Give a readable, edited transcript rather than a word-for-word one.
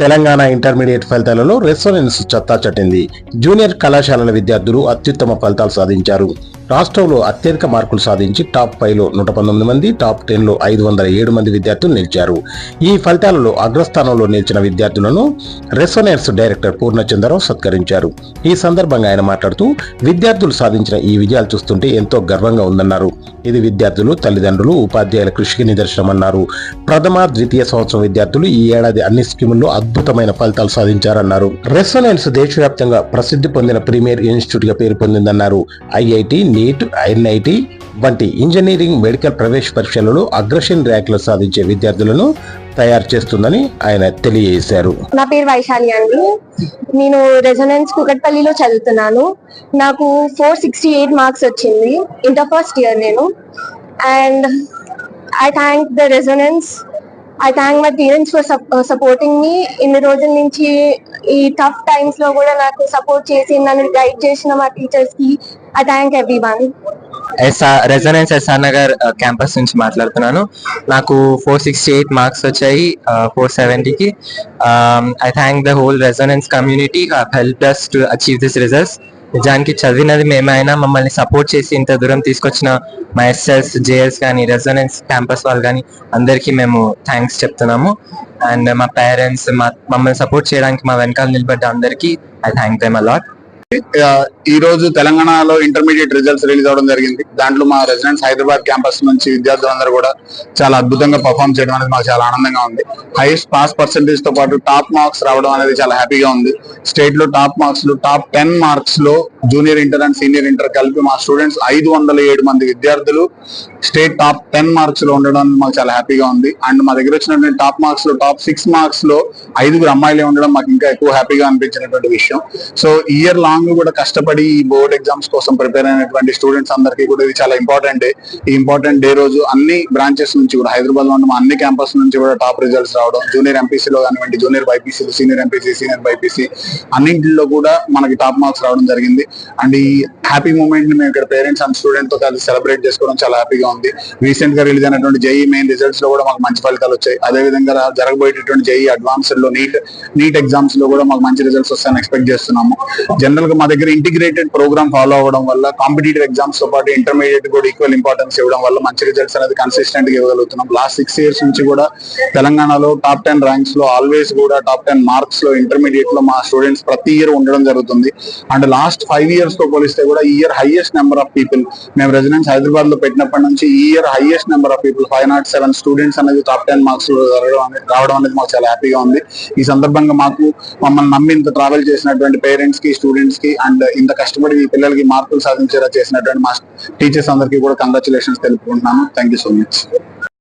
Telangana intermediate ఫలితాలలో resonance సత్తా చాటింది. Junior కళాశాలల విద్యార్థులు అత్యుత్తమ ఫలితాలు సాధించారు. రాష్ట్రంలో అత్యధిక మార్కులు సాధించి టాప్ 5లో 119 మంది, టాప్ 10లో 507 మంది విద్యార్థులు నిలిచారు. ఈ ఫలితాలలో అగ్రస్థానంలో నిలిచిన విద్యార్థులను రెసొనెన్స్ డైరెక్టర్ పూర్ణచంద్రరావు సత్కరించారు. ఈ సందర్భంగా ఆయన మాట్లాడుతూ, విద్యార్థులు సాధించిన ఈ విజయాలు చూస్తుంటే ఎంతో గర్వంగా ఉందన్నారు. ఇది విద్యార్థులు, తల్లిదండ్రులు, ఉపాధ్యాయుల కృషికి నిదర్శనమన్నారు. ప్రథమ, ద్వితీయ సంవత్సరం విద్యార్థులు ఈ ఏడాది అన్ని స్కీముల్లో అద్భుతమైన ఫలితాలు సాధించారన్నారు. రెసొనెన్స్ దేశవ్యాప్తంగా ప్రసిద్ధి పొందిన ప్రీమియర్ ఇన్స్టిట్యూట్ గా పేరు పొందిందన్నారు. ఐఐటి, నీట్, ఎన్ఐటి వంటి ఇంజనీరింగ్, మెడికల్ ప్రవేశ పరీక్షలలో అగ్రశ్రేణి ర్యాంకులు సాధించే విద్యార్థులను తయారు చేస్తుందని ఆయన తెలియజేశారు. నా పేరు వైశాలి అండి. నేను రెసొనెన్స్ కుకట్పల్లిలో చదువుతున్నాను. నాకు 468 మార్క్స్ వచ్చింది ఇంటర్ ఫస్ట్ ఇయర్ నేను. And I thank the resonance. I thank my parents for supporting me. ఇన్ని రోజుల నుంచి ఈ టఫ్ టైమ్స్ లో కూడా నాకు సపోర్ట్ చేసి నన్ను గైడ్ చేసిన మా టీచర్స్ కి I thank everyone. Resonance SR Nagar campus నుంచి మాట్లాడుతున్నాను. నాకు 468 మార్క్స్ వచ్చాయి 470కి. I thank the whole Resonance community help us to achieve this results. నిజానికి చదివినది మేమైనా మమ్మల్ని సపోర్ట్ చేసి ఇంత దూరం తీసుకొచ్చిన మా ఎస్ఎస్, జేఎస్ కానీ, రెసొనెన్స్ క్యాంపస్ వాళ్ళు కానీ అందరికీ మేము థ్యాంక్స్ చెప్తున్నాము. అండ్ మా పేరెంట్స్ మమ్మల్ని సపోర్ట్ చేయడానికి మా వెనకాల నిలబడ్డ అందరికీ ఐ థ్యాంక్ దెమ్ అలాట్. ఈ రోజు తెలంగాణలో ఇంటర్మీడియట్ రిజల్ట్స్ రిలీజ్ అవడం జరిగింది. దాంట్లో మా రెసిడెంట్స్ హైదరాబాద్ క్యాంపస్ నుంచి విద్యార్థులందరూ కూడా చాలా అద్భుతంగా పర్ఫామ్ చేయడం అనేది మాకు చాలా ఆనందంగా ఉంది. హైయెస్ట్ పాస్ పర్సెంటేజ్ తో పాటు టాప్ మార్క్స్ రావడం అనేది చాలా హ్యాపీగా ఉంది. స్టేట్ లో టాప్ మార్క్స్ లో టాప్ 10 మార్క్స్ లో junior inter and senior inter కలిపి మా స్టూడెంట్స్ 507 మంది విద్యార్థులు స్టేట్ టాప్ 10 మార్క్స్ లో ఉండడం మాకు చాలా హ్యాపీగా ఉంది. అండ్ మా దగ్గర వచ్చినటువంటి టాప్ మార్క్స్ లో టాప్ 6 మార్క్స్ లో 5 అమ్మాయిలే ఉండడం మాకు ఇంకా ఎక్కువ హ్యాపీగా అనిపించినటువంటి విషయం. సో ఇయర్ లాంగ్ కూడా కష్టపడి ఈ బోర్డ్ ఎగ్జామ్స్ కోసం ప్రిపేర్ అయినటువంటి స్టూడెంట్స్ అందరికీ కూడా ఇది చాలా ఇంపార్టెంట్ డే. ఈ ఇంపార్టెంట్ డే రోజు అన్ని బ్రాంచెస్ నుంచి కూడా హైదరాబాద్ లో ఉన్న అన్ని క్యాంపస్ నుంచి కూడా టాప్ రిజల్ట్స్ రావడం, జూనియర్ ఎంపీసీలో కానివ్వండి, జూనియర్ బైపీసీలు, సీనియర్ ఎంపీసీ, సీనియర్ బైపీసీ అన్నింటిలో కూడా మనకి టాప్ మార్క్స్ రావడం జరిగింది. అండ్ ఈ హ్యాపీ మూమెంట్ ని మేము ఇక్కడ పేరెంట్స్ అండ్ స్టూడెంట్ తో కలిసి సెలబ్రేట్ చేసుకోవడం చాలా హ్యాపీగా ఉంది. రీసెంట్ గా రిలీజ్ అయినటువంటి జేఈ మెయిన్ రిజల్ట్స్ లో కూడా మాకు మంచి ఫలితాలు వచ్చాయి. అదేవిధంగా జరగబోయేటటువంటి జేఈ అడ్వాన్స్డ్ లో నీట్ ఎగ్జామ్స్ లో కూడా మాకు మంచి రిజల్ట్స్ వస్తాయని ఎక్స్పెక్ట్ చేస్తున్నాము. జనరల్ గా మా దగ్గర ఇంటిగ్రేటెడ్ ప్రోగ్రామ్ ఫాలో అవ్వడం వల్ల కాంపిటేటివ్ ఎగ్జామ్స్ తో పాటు ఇంటర్మీడియట్ కూడా ఈక్వల్ ఇంపార్టెన్స్ ఇవ్వడం వల్ల మంచి రిజల్ట్స్ అనేది కన్సిస్టెంట్ గా ఇవ్వగలుగుతున్నాం. లాస్ట్ 6 years నుంచి కూడా తెలంగాణలో టాప్ 10 ర్యాంక్స్ లో ఆల్వేస్ కూడా టాప్ 10 మార్క్స్ లో ఇంటర్మీడియట్ లో మా స్టూడెంట్స్ ప్రతి ఇయర్ ఉండడం జరుగుతుంది. అండ్ లాస్ట్ 5 years తో పోలిస్తే కూడా ఈ year highest number of people మేము రెసిడెన్స్ హైదరాబాద్ లో పెట్టినప్పటి నుంచి ఈ year highest number of people 507 students అనేది టాప్ 10 మార్క్స్ లో రావడం అనేది మాకు చాలా హ్యాపీగా ఉంది. ఈ సందర్భంగా మమ్మల్ని నమ్మి ఇంత ట్రావెల్ చేసినటువంటి పేరెంట్స్ కి, స్టూడెంట్స్ కి అండ్ ఇంత కష్టపడి ఈ పిల్లలకి మార్కులు సాధించేలా చేసినటువంటి మా టీచర్స్ అందరికీ కూడా కంగ్రాచులేషన్స్ తెలుపుకుంటున్నాను. Thank you so much.